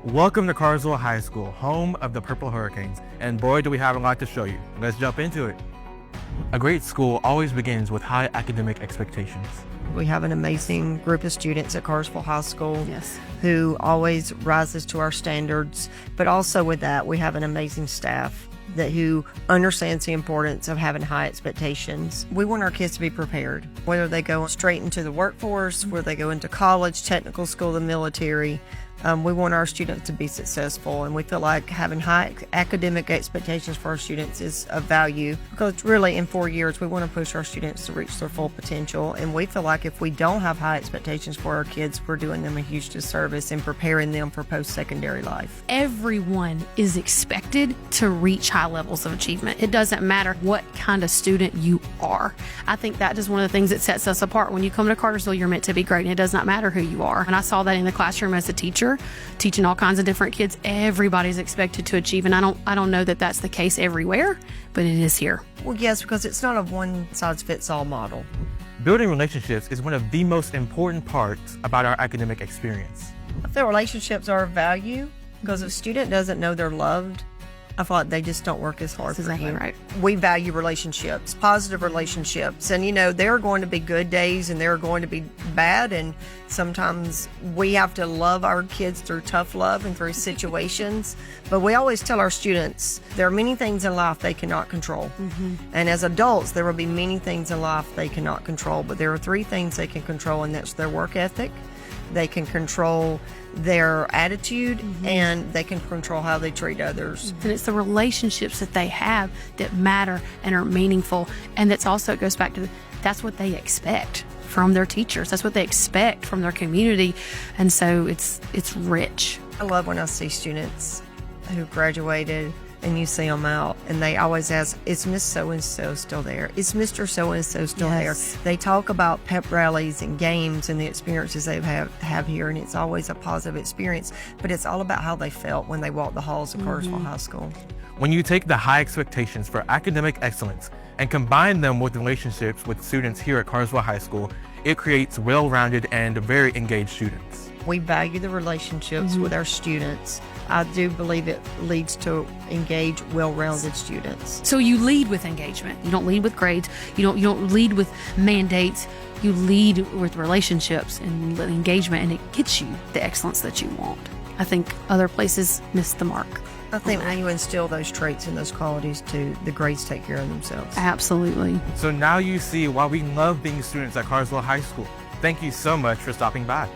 Welcome to Cartersville High School, home of the Purple Hurricanes, and boy do we have a lot to show you. Let's jump into it. A great school always begins with high academic expectations. We have an amazing group of students at Cartersville High School who always rises to our standards, but also with that we have an amazing staff who understands the importance of having high expectations. We want our kids to be prepared, whether they go straight into the workforce, whether they go into college, technical school, the military. We want our students to be successful, and we feel like having high academic expectations for our students is of value because really in 4 years we want to push our students to reach their full potential, and we feel like if we don't have high expectations for our kids, we're doing them a huge disservice in preparing them for post-secondary life. Everyone is expected to reach high levels of achievement. It doesn't matter what kind of student you are. I think that is one of the things that sets us apart. When you come to Cartersville, you're meant to be great, and it does not matter who you are. And I saw that in the classroom as a teacher, teaching all kinds of different kids. Everybody's expected to achieve, and I don't know that that's the case everywhere, but it is here. Well, yes, because it's not a one-size-fits-all model. Building relationships is one of the most important parts about our academic experience. I feel relationships are of value because if a student doesn't know they're loved, I feel like they just don't work as hard That's for exactly you. right. We value relationships, positive relationships. And, there are going to be good days and there are going to be bad. And sometimes we have to love our kids through tough love and through situations. But we always tell our students there are many things in life they cannot control. And as adults, there will be many things in life they cannot control. But there are 3 things they can control, and that's their work ethic. They can control their attitude, and they can control how they treat others. And it's the relationships that they have that matter and are meaningful. And that's also, it goes back to, that's what they expect from their teachers. That's what they expect from their community. And so it's rich. I love when I see students who graduated and you see them out and they always ask, is Miss So-and-so still there? Is Mr. So-and-so still there? They talk about pep rallies and games and the experiences they have here, and it's always a positive experience, but it's all about how they felt when they walked the halls of Cartersville High School. When you take the high expectations for academic excellence and combine them with relationships with students here at Cartersville High School, it creates well-rounded and very engaged students. We value the relationships with our students. I do believe it leads to engaged, well-rounded students. So you lead with engagement. You don't lead with grades. You don't lead with mandates. You lead with relationships and engagement, and it gets you the excellence that you want. I think other places miss the mark. I think when you instill those traits and those qualities too, the grades take care of themselves. Absolutely. So now you see why we love being students at Cartersville High School. Thank you so much for stopping by.